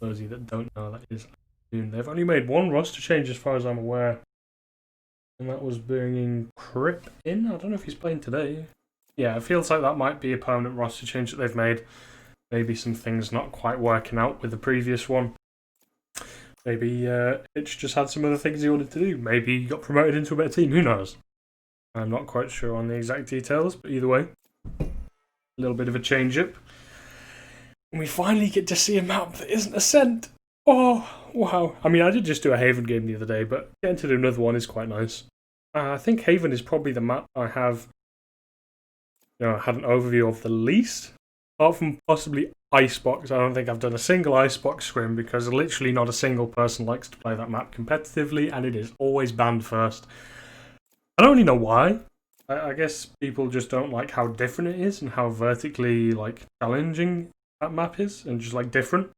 those of you that don't know, that is Doom. They've only made one roster change as far as I'm aware. And that was bringing Crip in. I don't know if he's playing today. Yeah, it feels like that might be a permanent roster change that they've made. Maybe some things not quite working out with the previous one. Maybe Hitch just had some other things he wanted to do. Maybe he got promoted into a better team. Who knows? I'm not quite sure on the exact details, but either way, a little bit of a change-up. And we finally get to see a map that isn't Ascent. Oh, wow. I mean, I did just do a Haven game the other day, but getting to do another one is quite nice. I think Haven is probably the map I have, had an overview of the least. Apart from possibly Icebox, I don't think I've done a single Icebox scrim because literally not a single person likes to play that map competitively, and it is always banned first. I don't really know why. I guess people just don't like how different it is and how vertically challenging that map is, and just different.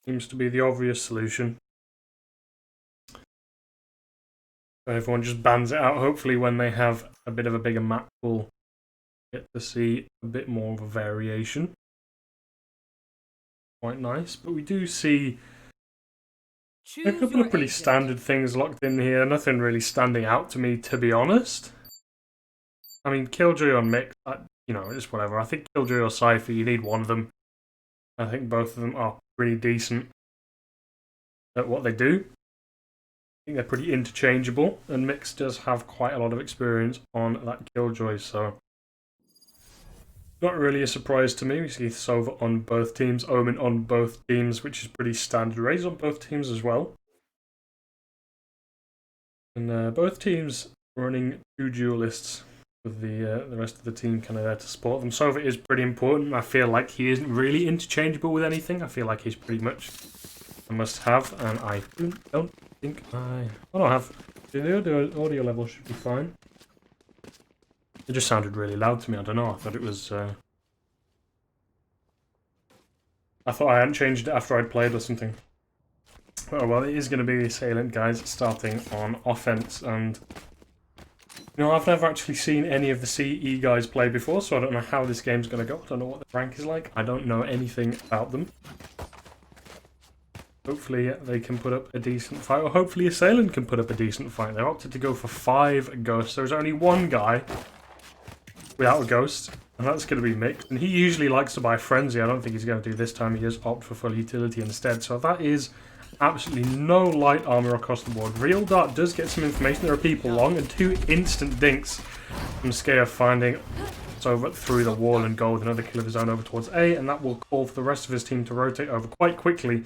Seems to be the obvious solution. So everyone just bans it out. Hopefully when they have a bit of a bigger map, we'll get to see a bit more of a variation. Quite nice, but we do see a couple of pretty standard things locked in here. Nothing really standing out to me, to be honest. I mean, Killjoy or Mix, just whatever. I think Killjoy or Cypher, you need one of them. I think both of them are pretty decent at what they do. I think they're pretty interchangeable, and Mix does have quite a lot of experience on that Killjoy, so not really a surprise to me. We see Sova on both teams, Omen on both teams, which is pretty standard. Raze on both teams as well. And both teams running 2 duelists with the rest of the team kind of there to support them. Sova is pretty important. I feel like he isn't really interchangeable with anything. I feel like he's pretty much a must-have, and I don't think I don't have. The audio level should be fine. It just sounded really loud to me. I don't know. I thought it was. I thought I hadn't changed it after I'd played or something. Oh well, it is going to be the Assailant guys starting on offense, and I've never actually seen any of the CE guys play before, so I don't know how this game's going to go. I don't know what the rank is like. I don't know anything about them. Hopefully they can put up a decent fight, or hopefully Assailant can put up a decent fight. They opted to go for 5 ghosts. There's only one guy without a ghost, and that's going to be Mixed. And he usually likes to buy Frenzy. I don't think he's going to do this time. He does opt for full utility instead. So that is absolutely no light armor across the board. Real Dart does get some information. There are people long, and 2 instant dinks from Scare finding over through the wall and gold. Another kill of his own over towards A, and that will call for the rest of his team to rotate over quite quickly,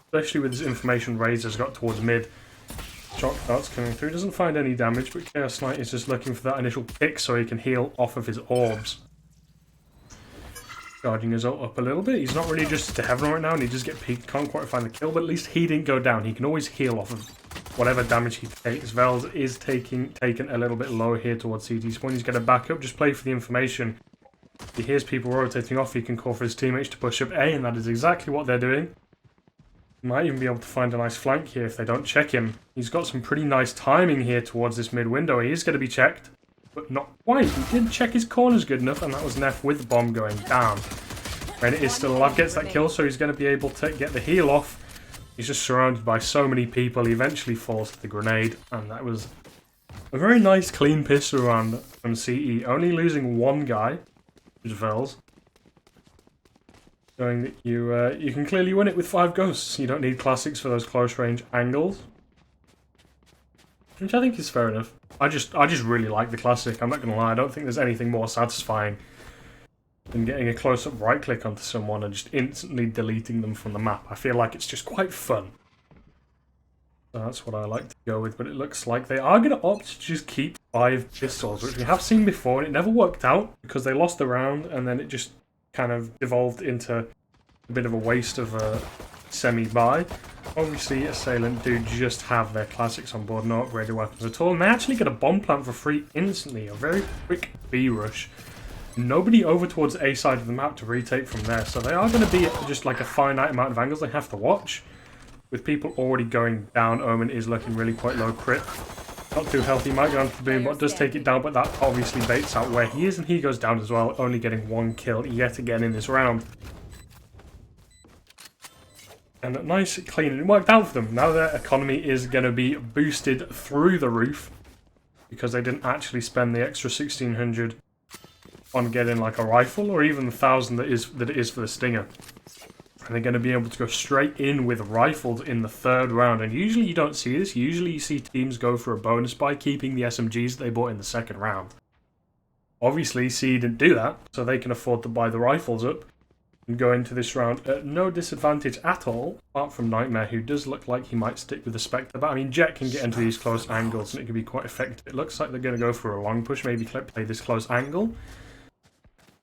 especially with his information Razor's got towards mid. Shock darts coming through, doesn't find any damage, but Chaos Knight is just looking for that initial pick so he can heal off of his orbs. Charging his ult up a little bit. He's not really just to heaven right now, and he just get peeked. Can't quite find the kill, but at least he didn't go down. He can always heal off of whatever damage he takes. Vels is taken a little bit low here towards CT spawn. He's going to back up, just play for the information. He hears people rotating off, he can call for his teammates to push up A, and that is exactly what they're doing. Might even be able to find a nice flank here if they don't check him. He's got some pretty nice timing here towards this mid window. He is going to be checked, but not quite. He didn't check his corners good enough, and that was Neff with the bomb going down. And it is still alive, gets that kill, so he's going to be able to get the heal off. He's just surrounded by so many people. He eventually falls to the grenade, and that was a very nice clean piss around from CE. Only losing one guy, which is Vels. Showing that you can clearly win it with 5 ghosts. You don't need classics for those close range angles, which I think is fair enough. I just really like the classic. I'm not gonna lie. I don't think there's anything more satisfying than getting a close-up right click onto someone and just instantly deleting them from the map. I feel like it's just quite fun. So that's what I like to go with. But it looks like they are going to opt to just keep 5 pistols, which we have seen before, and it never worked out because they lost the round, and then it just kind of devolved into a bit of a waste of a semi-buy. Obviously, Assailant do just have their classics on board, no upgraded weapons at all, and they actually get a bomb plant for free instantly. A very quick B rush. Nobody over towards A side of the map to retake from there, so they are going to be just like a finite amount of angles they have to watch. With people already going down, Omen is looking really quite low crit. Not too healthy, might go on for the boom, but does take it down, but that obviously baits out where he is, and he goes down as well, only getting 1 kill yet again in this round. And nice, clean. It worked out for them. Now their economy is going to be boosted through the roof because they didn't actually spend the extra 1,600 on getting like a rifle or even the 1,000 that it is for the Stinger. And they're going to be able to go straight in with rifles in the third round. And usually you don't see this. Usually you see teams go for a bonus by keeping the SMGs that they bought in the second round. Obviously, CE didn't do that, so they can afford to buy the rifles up and go into this round at no disadvantage at all, apart from Nightmare, who does look like he might stick with the Spectre. But I mean, Jet can get into these close angles and it can be quite effective. It looks like they're going to go for a long push, maybe play this close angle.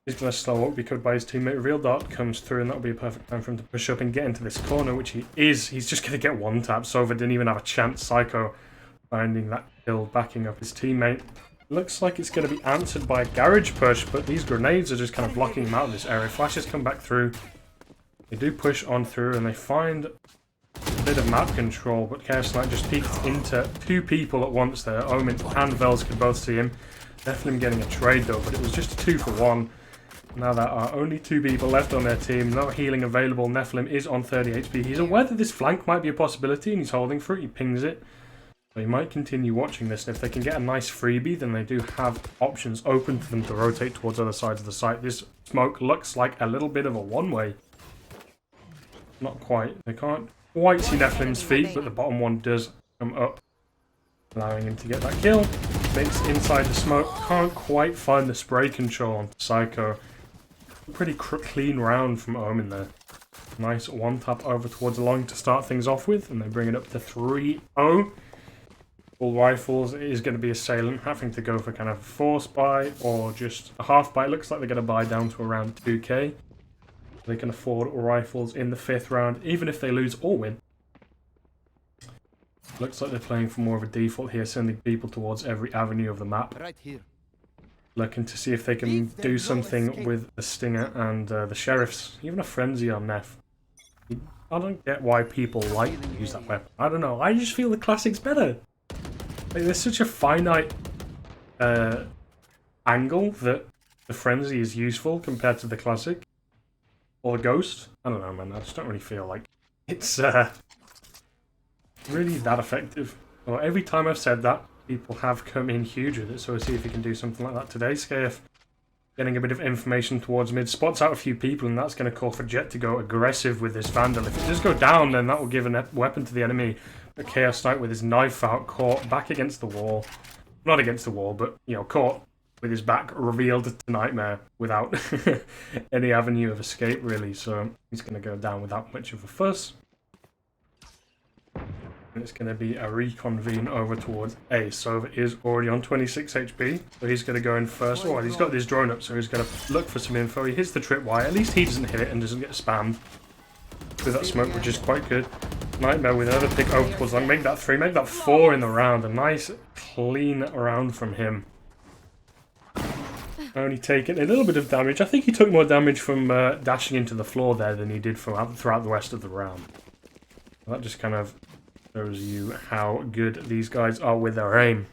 He's going to slow up, be covered by his teammate. Real Dart comes through, and that'll be a perfect time for him to push up and get into this corner, which he is. He's just going to get one tap. Sova didn't even have a chance. Psycho finding that kill, backing up his teammate. Looks like it's going to be answered by a garage push, but these grenades are just kind of blocking him out of this area. Flashes come back through. They do push on through, and they find a bit of map control, but Chaos Knight just peeked into two people at once there. Omen and Vels could both see him. Nephilim getting a trade though, but it was just a 2-for-1. Now there are only two people left on their team, no healing available. Nephilim is on 30 HP. He's aware that this flank might be a possibility and he's holding for it. He pings it. So he might continue watching this. And if they can get a nice freebie, then they do have options open to them to rotate towards other sides of the site. This smoke looks like a little bit of a one-way. Not quite. They can't quite see Nephilim's feet, but the bottom one does come up, allowing him to get that kill. Makes inside the smoke. Can't quite find the spray control on Psycho. Pretty clean round from Omen there. Nice one tap over towards the long to start things off with, and they bring it up to 3-0. Full rifles. It is going to be Assailant having to go for kind of a force buy or just a half buy. It looks like they're going to buy down to around 2k. They can afford rifles in the 5th round, even if they lose or win. Looks like they're playing for more of a default here, sending people towards every avenue of the map. Right here. Looking to see if they can do something with the Stinger and the Sheriffs. Even a Frenzy on Neff. I don't get why people like to use that weapon. I don't know. I just feel the Classic's better. Like, there's such a finite angle that the Frenzy is useful compared to the Classic. Or the Ghost. I don't know, man. I just don't really feel like it's really that effective. Well, every time I've said that, people have come in huge with it, so we'll see if he can do something like that today. Scaf getting a bit of information towards mid, spots out a few people, and that's going to call for Jet to go aggressive with this Vandal. If it does go down, then that will give a weapon to the enemy. But Chaos Knight with his knife out, caught back against the wall. Not against the wall, but, you know, caught with his back revealed to Nightmare without any avenue of escape, really. So he's going to go down without much of a fuss. And it's going to be a reconvene over towards A. Sova is already on 26 HP, so he's going to go in first. Oh, he's got this drone up, so he's going to look for some info. He hits the tripwire. At least he doesn't hit it and doesn't get spammed with that smoke, which is quite good. Nightmare with another pick over towards like make that 3, make that 4 in the round. A nice, clean round from him. Only taking a little bit of damage. I think he took more damage from dashing into the floor there than he did from throughout the rest of the round. That just kind of shows you how good these guys are with their aim.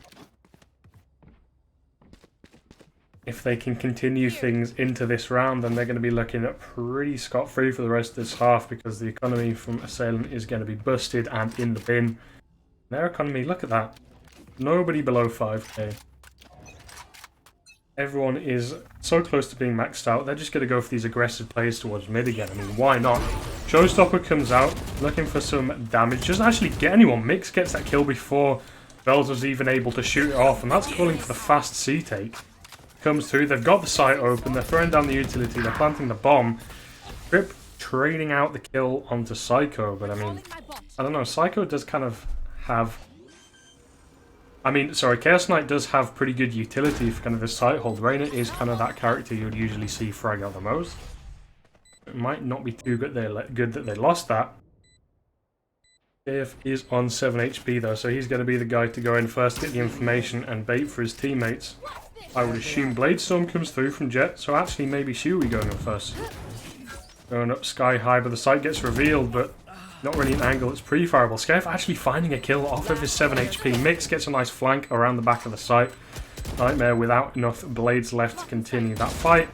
If they can continue things into this round, then they're going to be looking at pretty scot-free for the rest of this half, because the economy from Assailant is going to be busted and in the bin. Their economy, look at that. Nobody below 5k. Everyone is so close to being maxed out. They're just going to go for these aggressive plays towards mid again. I mean, why not? Showstopper comes out, looking for some damage. Doesn't actually get anyone. Mix gets that kill before Bells was even able to shoot it off. And that's calling for the fast C-take. Comes through. They've got the site open. They're throwing down the utility. They're planting the bomb. Grip trading out the kill onto Psycho. But I mean, I don't know. Psycho does kind of have... I mean, sorry, Chaos Knight does have pretty good utility for kind of the site hold. Reyna is kind of that character you would usually see frag out the most. It might not be too good that they lost that. KF is on 7 HP though, so he's going to be the guy to go in first, get the information and bait for his teammates. I would assume Bladestorm comes through from Jet, so actually maybe Shui going in first. Going up sky high, but the site gets revealed, but not really an angle that's prefireable. Scarf actually finding a kill off of his 7 HP. Mix gets a nice flank around the back of the site. Nightmare without enough blades left to continue that fight.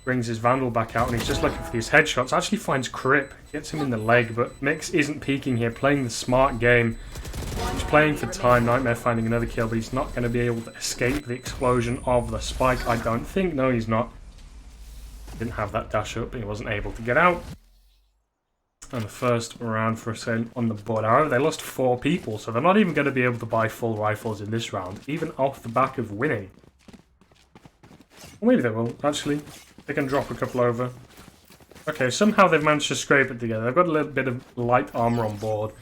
brings his Vandal back out, and he's just looking for these headshots. Actually finds Crip, gets him in the leg, but Mix isn't peeking here, playing the smart game. He's playing for time. Nightmare finding another kill, but he's not going to be able to escape the explosion of the spike, I don't think. No, he's not. Didn't have that dash up, but he wasn't able to get out. And the first round for Assailant on the board. However, they lost 4 people, so they're not even going to be able to buy full rifles in this round, even off the back of winning. Or maybe they will, actually. They can drop a couple over. Okay, somehow they've managed to scrape it together. They've got a little bit of light armor on board.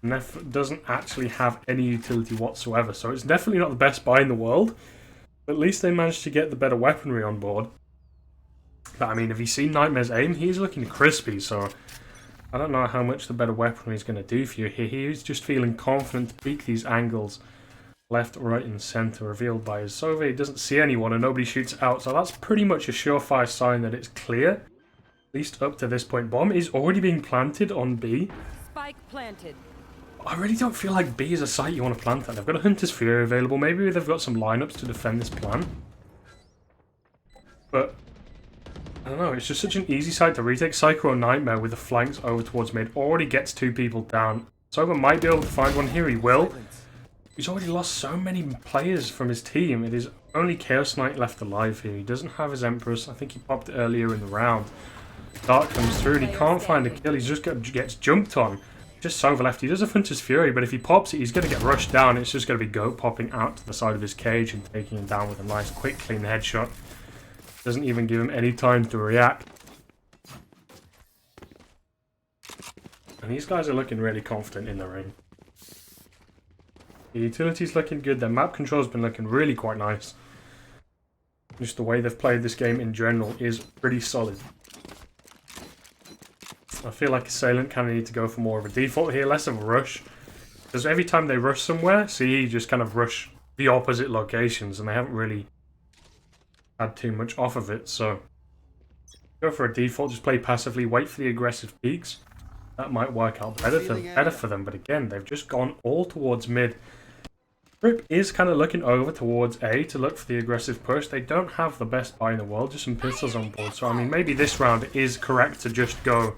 Nef doesn't actually have any utility whatsoever, so it's definitely not the best buy in the world. But at least they managed to get the better weaponry on board. But I mean, if you've seen Nightmare's aim, he's looking crispy, so I don't know how much the better weaponry is going to do for you here. He's just feeling confident to peek these angles. Left, right, and centre, revealed by his Sova. He doesn't see anyone and nobody shoots out, so that's pretty much a surefire sign that it's clear. At least up to this point. Bomb is already being planted on B. Spike planted. I really don't feel like B is a site you want to plant at. They've got a Hunter's Fury available. Maybe they've got some lineups to defend this plan. But I don't know, it's just such an easy site to retake. Psycho Nightmare with the flanks over towards mid already gets 2 people down. Sova might be able to find one here. He will. He's already lost so many players from his team. It is only Chaos Knight left alive here. He doesn't have his Empress. I think he popped it earlier in the round. Dark comes through and he can't find a kill. He just gets jumped on. Just Sova left. He does a Hunter's Fury, but if he pops it, he's going to get rushed down. It's just going to be Goat popping out to the side of his cage and taking him down with a nice, quick, clean headshot. Doesn't even give him any time to react. And these guys are looking really confident in the ring. The utility's looking good. Their map control's been looking really quite nice. Just the way they've played this game in general is pretty solid. I feel like Assailant kind of need to go for more of a default here, less of a rush. Because every time they rush somewhere, CE just kind of rush the opposite locations, and they haven't really had too much off of it. So go for a default, just play passively, wait for the aggressive peaks. That might work out better for them. But again, they've just gone all towards mid. Rip is kind of looking over towards A to look for the aggressive push. They don't have the best buy in the world, just some pistols on board. So, I mean, maybe this round is correct to just go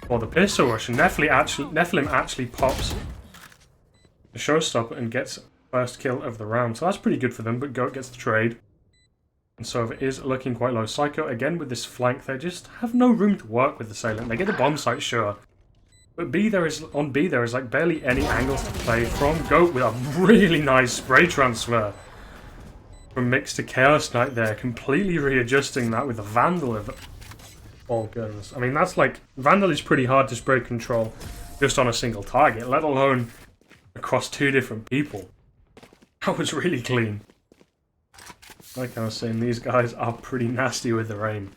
for the pistol rush. And Nephilim actually pops the showstopper and gets first kill of the round. So that's pretty good for them, but Goat gets the trade. And so it is looking quite low. Psycho, again, with this flank, they just have no room to work with the Assailant. They get the bomb site, sure. But on B there is like barely any angles to play from. Goat with a really nice spray transfer from Mix to Chaos Knight there, completely readjusting that with a Vandal of all guns. I mean, that's like, Vandal is pretty hard to spray control just on a single target, let alone across 2 different people. That was really clean. Like I was saying, these guys are pretty nasty with their aim.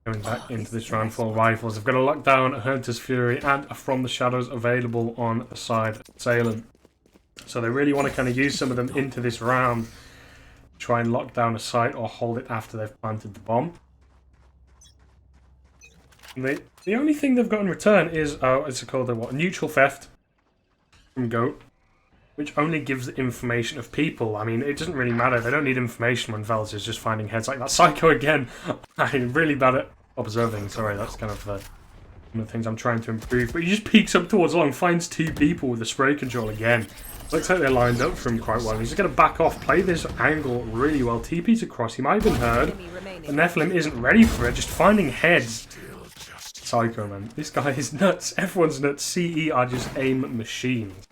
Going back into this round for rifles. They've got a lockdown, a Hunter's Fury, and a From the Shadows available on the side of Assailant. So they really want to kind of use some of them into this round. Try and lock down a site or hold it after they've planted the bomb. And the only thing they've got in return is, it's called a neutral theft from Goat, which only gives the information of people. I mean, it doesn't really matter. They don't need information when Velas is just finding heads like that. Psycho again. I'm really bad at observing. Sorry, that's kind of one of the things I'm trying to improve. But he just peeks up towards long, finds 2 people with the spray control again. Looks like they're lined up for him quite well. He's going to back off, play this angle really well. TP's across. He might have been heard. The Nephilim isn't ready for it. Just finding heads. Psycho, man. This guy is nuts. Everyone's nuts. CE are just aim machines.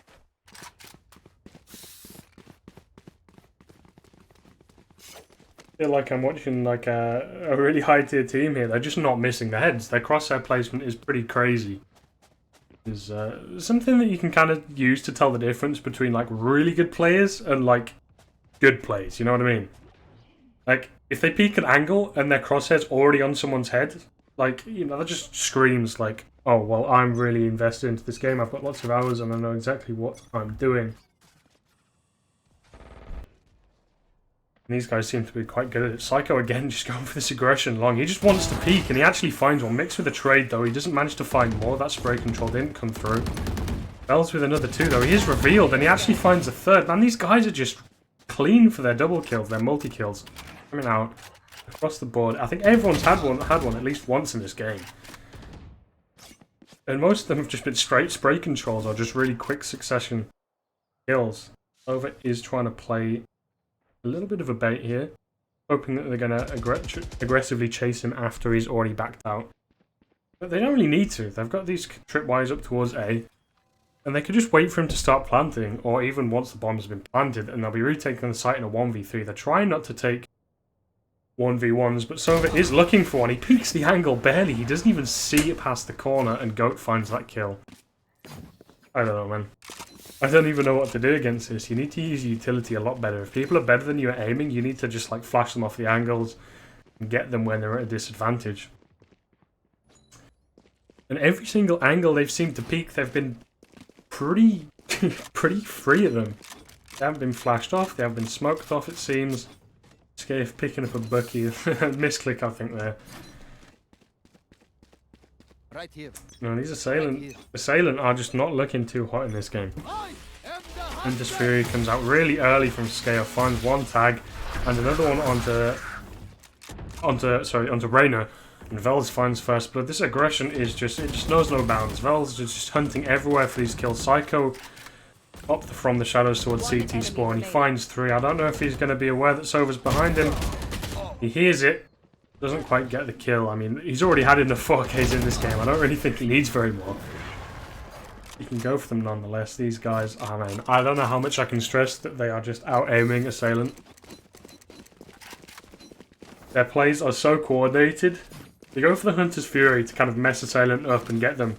I feel like I'm watching like a really high tier team here. They're just not missing the heads. Their crosshair placement is pretty crazy. Is something that you can kind of use to tell the difference between like really good players and like good plays. You know what I mean? Like if they peek an angle and their crosshair's already on someone's head, like, you know, that just screams like, oh well, I'm really invested into this game. I've got lots of hours and I know exactly what I'm doing. And these guys seem to be quite good at it. Psycho again, just going for this aggression long. He just wants to peek, and he actually finds one. Mixed with a trade, though, he doesn't manage to find more. That spray control didn't come through. Bells with another 2 though. He is revealed and he actually finds a third. Man, these guys are just clean for their double kills, their multi-kills. Coming out across the board. I think everyone's had one at least once in this game. And most of them have just been straight spray controls or just really quick succession kills. Over is trying to play a little bit of a bait here. Hoping that they're going to aggressively chase him after he's already backed out. But they don't really need to. They've got these tripwires up towards A. And they could just wait for him to start planting, or even once the bomb has been planted, and they'll be retaking the site in a 1v3. They're trying not to take 1v1s, but Sova is looking for one. He peeks the angle barely. He doesn't even see it past the corner, and Goat finds that kill. I don't know, man. I don't even know what to do against this. You need to use utility a lot better. If people are better than you at aiming, you need to just like flash them off the angles and get them when they're at a disadvantage. And every single angle they've seemed to peek, they've been pretty free of them. They haven't been flashed off, they haven't been smoked off, it seems. Scaife picking up a bucky. Misclick, I think, there. Right here. No, these assailant are just not looking too hot in this game. Hunter's Fury comes out really early from Scale, finds one tag and another one onto Reyna. And Vels finds first blood. This aggression is just, it just knows no bounds. Vels is just hunting everywhere for these kills. Psycho up from the shadows towards CT spawn. He finds 3. I don't know if he's going to be aware that Sova's behind him. He hears it. Doesn't quite get the kill. I mean, he's already had enough 4Ks in this game. I don't really think he needs very more. He can go for them nonetheless. These guys, I mean, I don't know how much I can stress that they are just out-aiming Assailant. Their plays are so coordinated. They go for the Hunter's Fury to kind of mess Assailant up and get them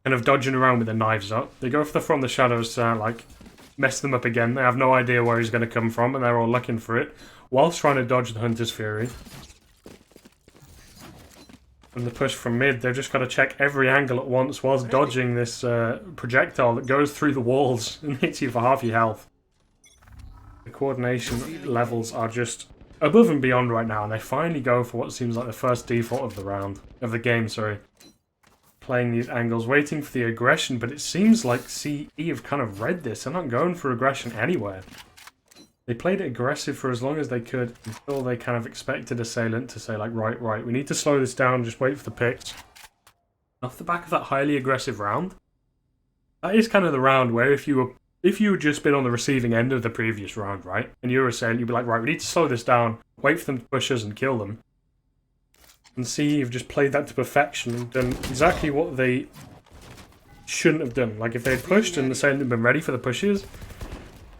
kind of dodging around with their knives up. They go for the From the Shadows to like mess them up again. They have no idea where he's going to come from and they're all looking for it whilst trying to dodge the Hunter's Fury. And the push from mid, they've just got to check every angle at once whilst dodging this projectile that goes through the walls and hits you for half your health. The coordination levels are just above and beyond right now, and they finally go for what seems like the first default of the game, sorry. Playing these angles, waiting for the aggression, but it seems like CE have kind of read this. They're not going for aggression anywhere. They played it aggressive for as long as they could until they kind of expected Assailant to say like, right, we need to slow this down, just wait for the picks. Off the back of that highly aggressive round, that is kind of the round where if you had just been on the receiving end of the previous round, right, and you were Assailant, you'd be like, right, we need to slow this down, wait for them to push us and kill them. And CE have just played that to perfection and done exactly what they shouldn't have done. Like if they had pushed and Assailant had been ready for the pushes,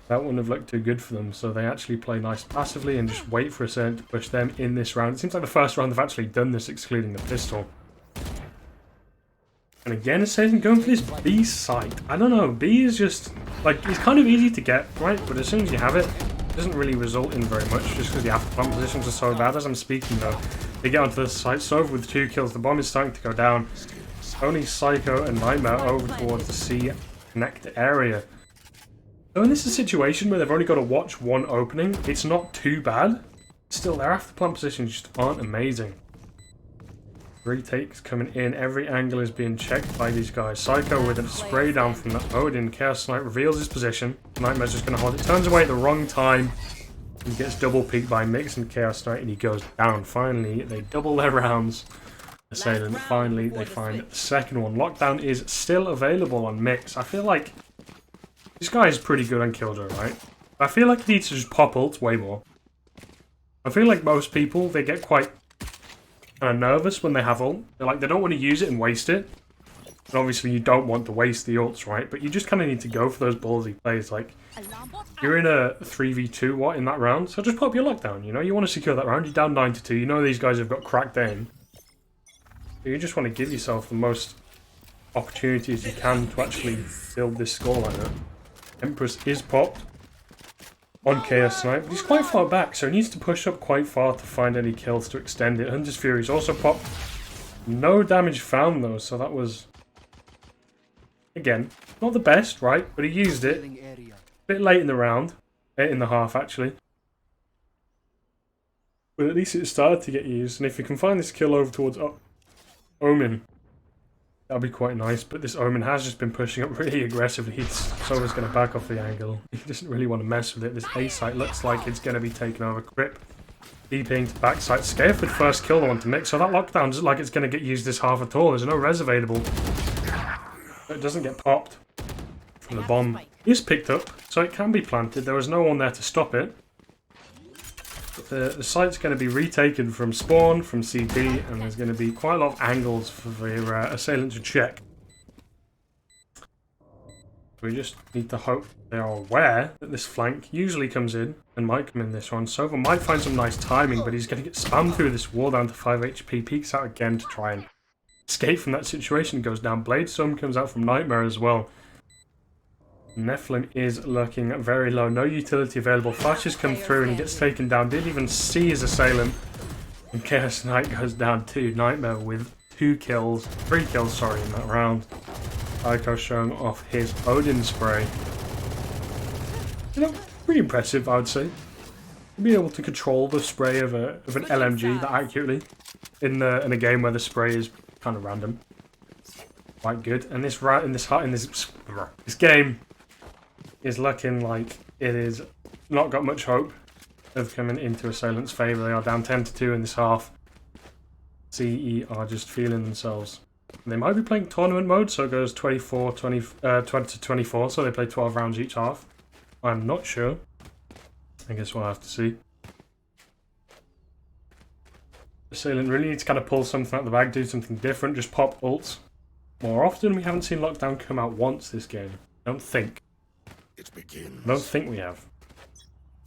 that wouldn't have looked too good for them, so they actually play nice passively and just wait for Assailant to push them in this round. It seems like the first round they've actually done this, excluding the pistol. And again, Assailant going for this B site. I don't know, B is just, like, it's kind of easy to get, right? But as soon as you have it, it doesn't really result in very much, just because the after-plant positions are so bad. As I'm speaking, though, they get onto the site, Sova with 2 kills, the bomb is starting to go down. Only Psycho and Nightmare over towards the C connect area. So in this is a situation where they've only got to watch one opening, it's not too bad. Still, their after-plant positions just aren't amazing. Retakes coming in, every angle is being checked by these guys. Psycho with a spray down from the Odin. Chaos Knight reveals his position. Nightmare's just going to hold it, turns away at the wrong time. He gets double peeked by Mix and Chaos Knight and he goes down. Finally, they double their rounds. Assailant, finally, they find the second one. Lockdown is still available on Mix. I feel like this guy is pretty good on Killjoy, right? I feel like he needs to just pop ults way more. I feel like most people, they get quite kind of nervous when they have ult. They're like, they don't want to use it and waste it. And obviously you don't want to waste the ults, right? But you just kind of need to go for those ballsy plays. Like, you're in a 3v2 in that round, so just pop your lockdown, you know? You want to secure that round, you're down 9-2, you know these guys have got cracked aim. So you just want to give yourself the most opportunities you can to actually build this scoreline up. Empress is popped on Chaos Knight, but he's quite far back, so he needs to push up quite far to find any kills to extend it. Hunter's Fury is also popped. No damage found though, so that was, again, not the best, right? But he used it a bit late in the round, late in the half actually. But at least it started to get used, and if you can find this kill over towards Omen, That'll be quite nice, but this Omen has just been pushing up really aggressively. Sova's going to back off the angle. He doesn't really want to mess with it. This A site looks like it's going to be taken over. Crip deeping to back site. Scaif with first kill the one to mix. So that lockdown doesn't like it's going to get used this half at all. There's no res available. It doesn't get popped. And the bomb is picked up, so it can be planted. There was no one there to stop it. The site's going to be retaken from spawn, from CT, and there's going to be quite a lot of angles for the assailant to check. We just need to hope they are aware that this flank usually comes in, and might come in this one. Sova might find some nice timing, but he's going to get spammed through this wall down to 5 HP, peeks out again to try and escape from that situation, goes down. Bladestorm comes out from Nightmare as well. Nephilim is lurking very low. No utility available. Flashes come through and he gets taken down. Didn't even see his assailant. And Chaos Knight goes down too. Nightmare with 3 kills, sorry, in that round. Aiko showing off his Odin spray. You know, pretty impressive, I would say. To be able to control the spray of an LMG that accurately in a game where the spray is kind of random. Quite good. And this game is looking like it is not got much hope of coming into Assailant's favour. They are down 10-2 in this half. CE are just feeling themselves. They might be playing tournament mode, so it goes 20-24, so they play 12 rounds each half. I'm not sure. I guess we'll have to see. Assailant really needs to kind of pull something out of the bag, do something different, just pop ults more often. We haven't seen Lockdown come out once this game. I don't think. I don't think we have.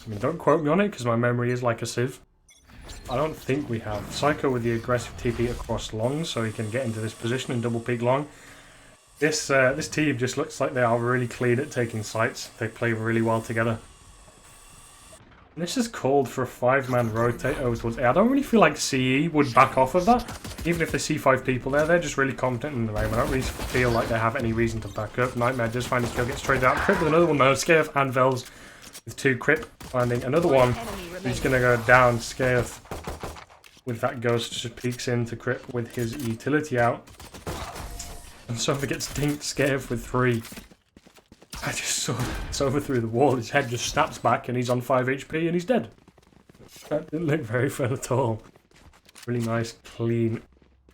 I mean, don't quote me on it, because my memory is like a sieve. I don't think we have. Psycho with the aggressive TP across long, so he can get into this position and double peek long. This team just looks like they are really clean at taking sites. They play really well together. And this is called for a 5-man rotate over towards A. I don't really feel like CE would back off of that. Even if they see 5 people there, they're just really competent in the game. I don't really feel like they have any reason to back up. Nightmare does find his kill, gets traded out. Crip with another one though. Scaif and Vels with 2. Crip finding another one. He's going to go down. Scaif with that ghost just peeks into Crip with his utility out. And Sova gets dinked. Scaif with 3. I just saw Sova through the wall. His head just snaps back and he's on 5 HP and he's dead. That didn't look very fun at all. Really nice, clean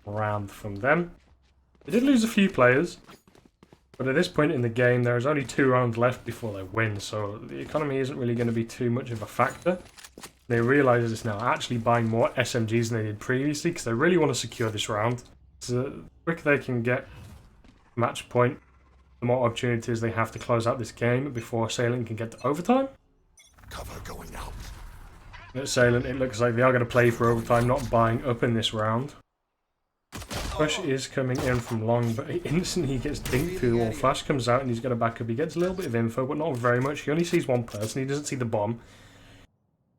round from them. They did lose a few players, but at this point in the game, there's only 2 rounds left before they win, so the economy isn't really going to be too much of a factor. They realise this now, actually buying more SMGs than they did previously, because they really want to secure this round. So the quicker they can get match point, the more opportunities they have to close out this game before Assailant can get to overtime. Cover going out. Assailant, it looks like they are going to play for overtime, not buying up in this round. Push is coming in from long, but he instantly gets dinked through the wall. Flash comes out and he's going to back up. He gets a little bit of info, but not very much. He only sees one person. He doesn't see the bomb.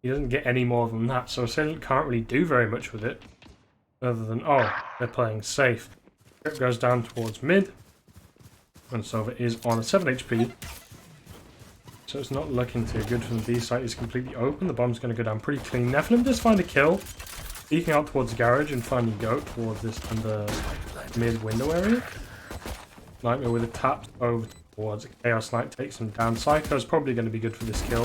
He doesn't get any more than that, so Assailant can't really do very much with it. Other than, oh, they're playing safe. Grip goes down towards mid. And Sova is on 7 HP. So it's not looking too good from the B site. It's completely open. The bomb's going to go down pretty clean. Nephilim does find a kill. Eking out towards the garage and finding Goat towards this under mid window area. Nightmare with a tap over towards Chaos Knight takes him down. Psycho's probably going to be good for this kill.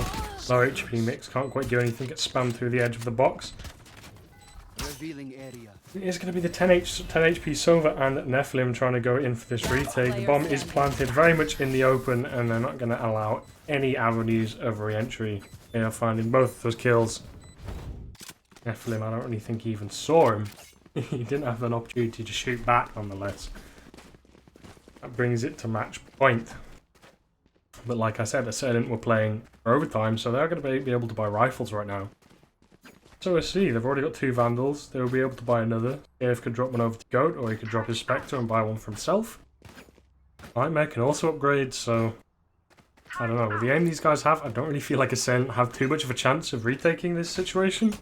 Low HP mix, can't quite do anything. Gets spammed through the edge of the box. Revealing area. It's going to be the 10 HP Sova and Nephilim trying to go in for this retake. The bomb is planted very much in the open and they're not going to allow any avenues of re-entry. They are finding both of those kills. Nephilim, I don't really think he even saw him. He didn't have an opportunity to shoot back nonetheless. That brings it to match point. But like I said, Assailant were playing for overtime, so they're going to be able to buy rifles right now. So I see, they've already got 2 Vandals. They will be able to buy another. AF could drop one over to Goat, or he could drop his Spectre and buy one for himself. Nightmare can also upgrade, so I don't know. With the aim these guys have, I don't really feel like Assailant have too much of a chance of retaking this situation.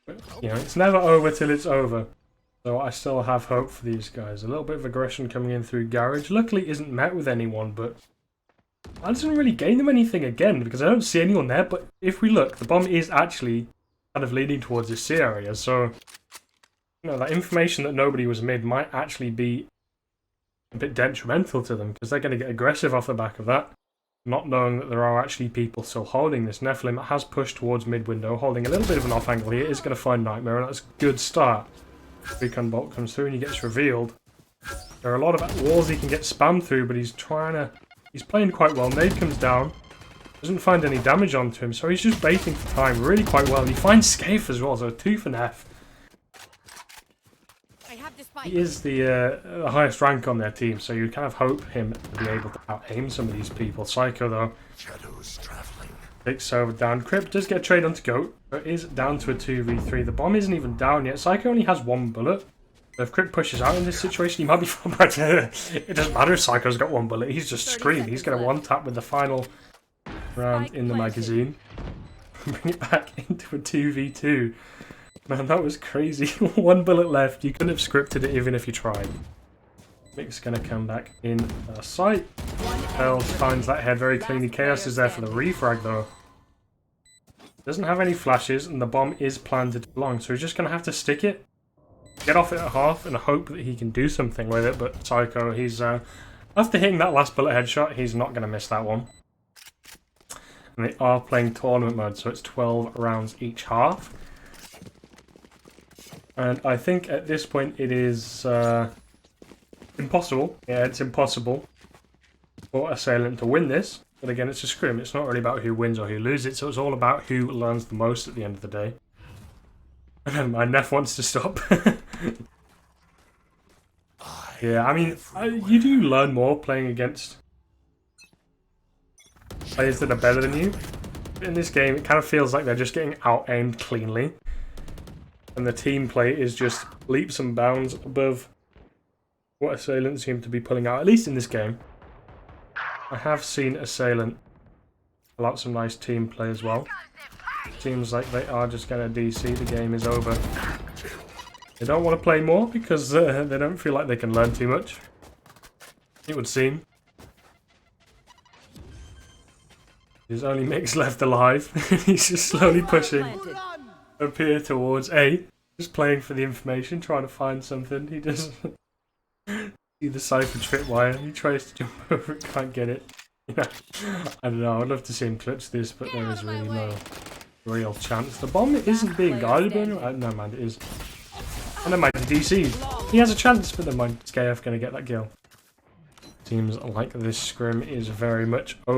But, you know, it's never over till it's over. So I still have hope for these guys. A little bit of aggression coming in through Garage. Luckily isn't met with anyone, but I didn't really gain them anything again because I don't see anyone there. But if we look, the bomb is actually kind of leading towards this C area. So you know, that information that nobody was mid might actually be a bit detrimental to them, because they're going to get aggressive off the back of that, not knowing that there are actually people still holding this. Nephilim has pushed towards mid window, holding a little bit of an off angle here. Is going to find Nightmare, and that's a good start. Recon Bolt comes through and he gets revealed. There are a lot of walls he can get spammed through, but he's playing quite well. Nade comes down, doesn't find any damage onto him, so he's just baiting for time really quite well. He finds Scaife as well, so 2 for Neff. He is the highest rank on their team, so you kind of hope him to be able to out-aim some of these people. Psycho, though, Shadows traveling. takes over down. Crypt does get a trade on to go, but is down to a 2v3. The bomb isn't even down yet. Psycho only has 1 bullet. So if Crypt pushes out in this situation, he might be fine. But it doesn't matter if Psycho's got 1 bullet. He's just screamed. He's going to one-tap with the final round in the magazine. Bring it back into a 2v2. Man, that was crazy. 1 bullet left. You couldn't have scripted it even if you tried. Mick's going to come back in sight. Hell finds that head very cleanly. Chaos is there for the refrag though. Doesn't have any flashes and the bomb is planted long, so he's just going to have to stick it. Get off it at half and hope that he can do something with it, but Psycho, he's after hitting that last bullet headshot, he's not going to miss that one. And they are playing tournament mode, so it's 12 rounds each half. And I think at this point it is impossible. Yeah, it's impossible for Assailant to win this. But again, it's a scrim. It's not really about who wins or who loses. So it's all about who learns the most at the end of the day. My Neff wants to stop. Yeah, I mean, you do learn more playing against players that are better than you. In this game, it kind of feels like they're just getting out-aimed cleanly. And the team play is just leaps and bounds above what Assailant seem to be pulling out, at least in this game. I have seen Assailant pull out some nice team play as well. Seems like they are just going to DC, the game is over. They don't want to play more because they don't feel like they can learn too much, it would seem. There's only Mick's left alive. He's just slowly pushing up here towards A. Just playing for the information, trying to find something. He doesn't see the Cypher tripwire. He tries to jump over it, can't get it. Yeah. I don't know, I'd love to see him clutch this, but there is really no real chance. The bomb isn't being guarded by anyone. No, man, it is. Oh, never mind, DC. He has a chance, but never mind. Scaife going to get that kill. Seems like this scrim is very much over.